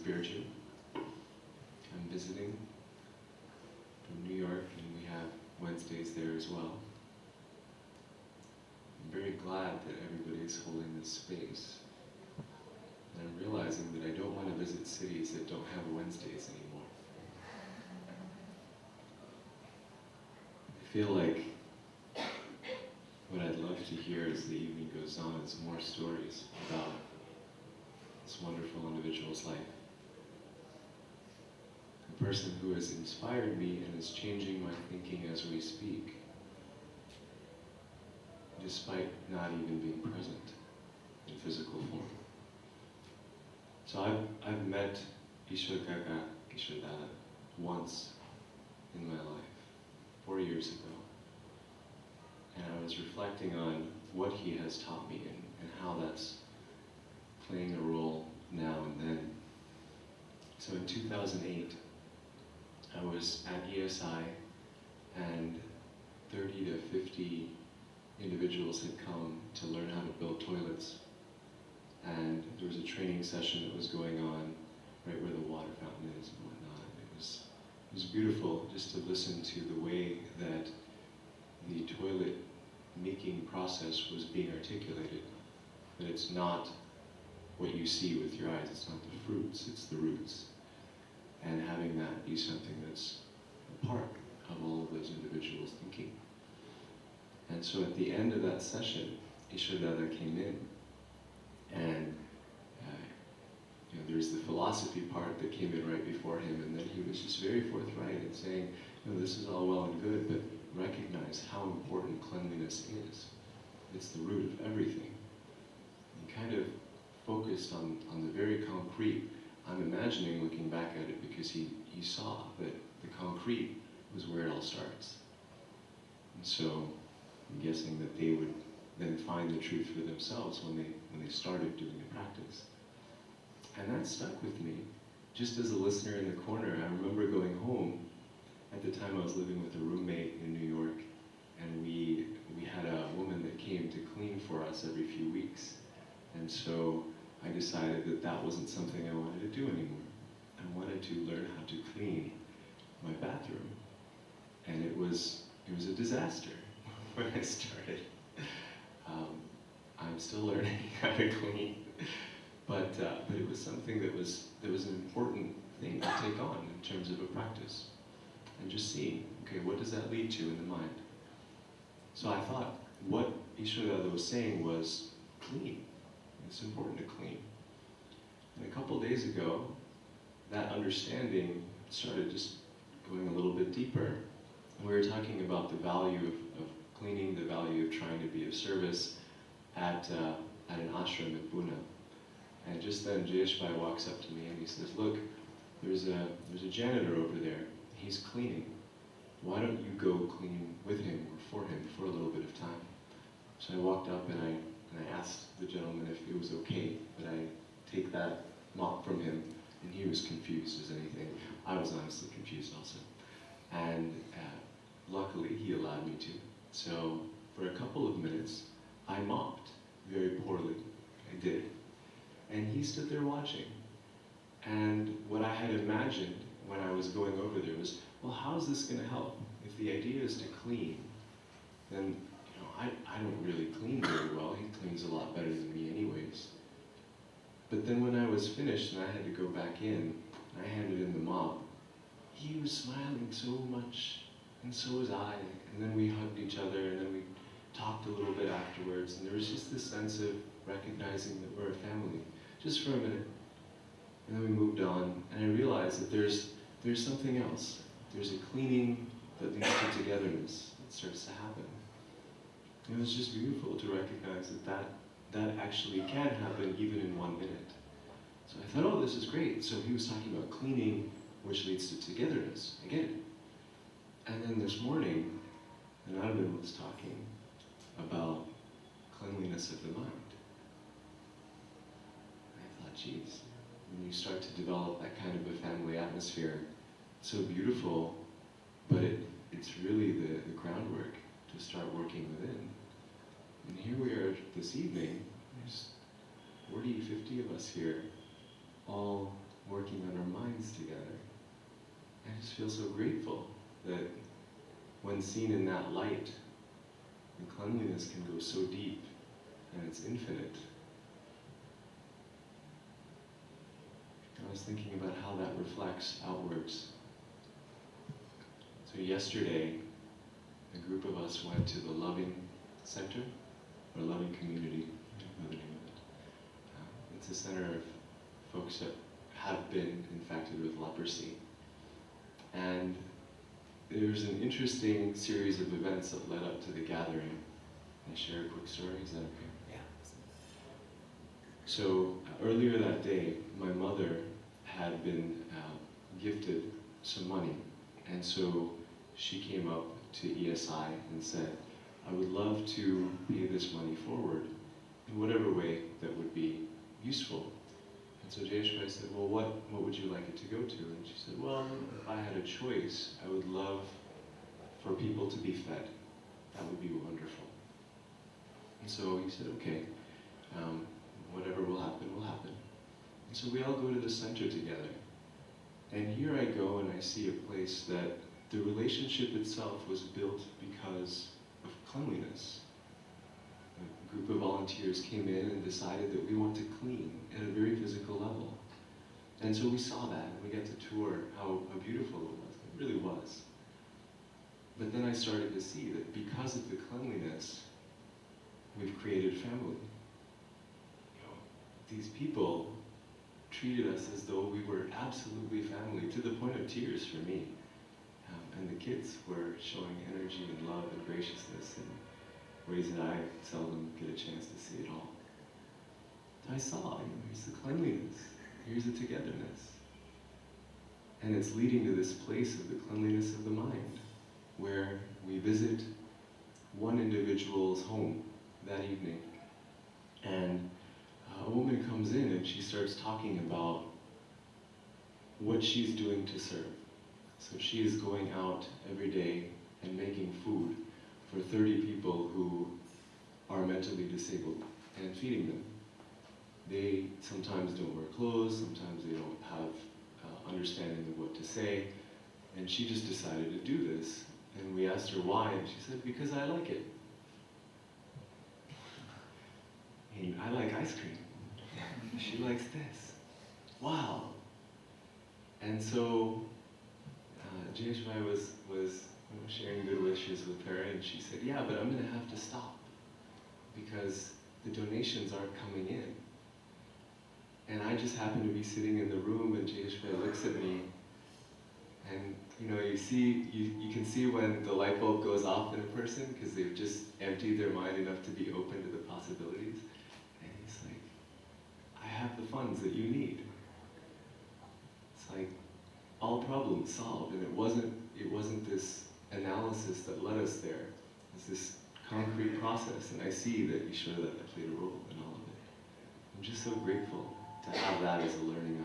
Birju. I'm visiting from New York, and we have Wednesdays there as well. I'm very glad that everybody's holding this space. And I'm realizing that I don't want to visit cities that don't have Wednesdays anymore. I feel like what I'd love to hear as the evening goes on is more stories about this wonderful individual's life. A person who has inspired me and is changing my thinking as we speak, despite not even being present in physical form. So I've met Ishwar Dada once in my life, 4 years ago. And I was reflecting on what he has taught me and how that's playing a role now and then. So in 2008, I was at ESI, and 30 to 50 individuals had come to learn how to build toilets. And there was a training session that was going on right where the water fountain is and whatnot. It was beautiful just to listen to the way that the toilet making process was being articulated. That it's not what you see with your eyes, it's not the fruits, it's the roots. And having that be something that's a part of all of those individuals' thinking. And so at the end of that session, Ishwar Dada came in, and there's the philosophy part that came in right before him, and then he was just very forthright in saying, this is all well and good, but recognize how important cleanliness is. It's the root of everything. He kind of focused on the very concrete. I'm imagining looking back at it because he saw that the concrete was where it all starts. And so I'm guessing that they would then find the truth for themselves when they started doing the practice. And that stuck with me. Just as a listener in the corner, I remember going home. At the time I was living with a roommate in New York, and we had a woman that came to clean for us every few weeks. And so I decided that that wasn't something I wanted to do anymore. I wanted to learn how to clean my bathroom. And it was a disaster when I started. I'm still learning how to clean, but it was something that was an important thing to take on in terms of a practice, and just seeing, okay, what does that lead to in the mind? So I thought what Ishwar Dada was saying was clean. It's important to clean. And a couple days ago, that understanding started just going a little bit deeper. We were talking about the value of cleaning, the value of trying to be of service at an ashram at Pune. And just then Jayesh Bhai walks up to me and he says, look, there's a janitor over there. He's cleaning. Why don't you go clean with him or for him for a little bit of time? So I walked up and I asked the gentleman if it was okay that I take that mop from him, and he was confused as anything. I was honestly confused also. And luckily he allowed me to. So for a couple of minutes, I mopped very poorly. I did. And he stood there watching. And what I had imagined when I was going over there was, well, how is this going to help? If the idea is to clean, then I don't really clean very well. He cleans a lot better than me anyways. But then when I was finished and I had to go back in, and I handed in the mop, he was smiling so much, and so was I. And then we hugged each other, and then we talked a little bit afterwards, and there was just this sense of recognizing that we're a family, just for a minute. And then we moved on, and I realized that there's something else. There's a cleaning that leads to togetherness that starts to happen. It was just beautiful to recognize that actually can happen even in 1 minute. So I thought, oh, this is great. So he was talking about cleaning, which leads to togetherness. I get it. And then this morning, Ananda was talking about cleanliness of the mind. I thought, geez, when you start to develop that kind of a family atmosphere, it's so beautiful, but it's really the groundwork to start working within. And here we are this evening, there's 40, 50 of us here, all working just feel so grateful that when seen in that light, the cleanliness can go so deep and it's infinite. I was thinking about how that reflects outwards. So yesterday, a group of us went to the Loving Center, or Loving Community, I don't know the name of it. It's a center of folks that have been infected with leprosy. And there's an interesting series of events that led up to the gathering. Can I share a quick story? Is that okay? Yeah. So earlier that day, my mother had been gifted some money. And so she came up to ESI and said, I would love to pay this money forward in whatever way that would be useful. And so Shri Ishwar Bhai said, well, what would you like it to go to? And she said, well, if I had a choice, I would love for people to be fed. That would be wonderful. And so he said, okay, whatever will happen, will happen. And so we all go to the center together. And here I go and I see a place that the relationship itself was built because of cleanliness. A group of volunteers came in and decided that we want to clean at a very physical level. And so we saw that, and we got to tour how beautiful it was. It really was. But then I started to see that because of the cleanliness, we've created family. These people treated us as though we were absolutely family, to the point of tears for me. And the kids were showing energy and love and graciousness in ways that I seldom get a chance to see at all. So I saw, here's the cleanliness, here's the togetherness. And it's leading to this place of the cleanliness of the mind, where we visit one individual's home that evening, and a woman comes in and she starts talking about what she's doing to serve. So she is going out every day and making food for 30 people who are mentally disabled and feeding them. They sometimes don't wear clothes, sometimes they don't have understanding of what to say, and she just decided to do this. And we asked her why, and she said, because I like it. And I like ice cream. She likes this. Wow. And so Shri Ishwar Bhai was sharing good wishes with her, and she said, yeah, but I'm going to have to stop because the donations aren't coming in. And I just happen to be sitting in the room, and Shri Ishwar Bhai looks at me, and you can see when the light bulb goes off in a person because they've just emptied their mind enough to be open to the possibilities. And he's like, I have the funds that you need. It's like all problems solved, and it wasn't this analysis that led us there. It's this concrete process, and I see that Ishwar played a role in all of it. I'm just so grateful to have that as a learning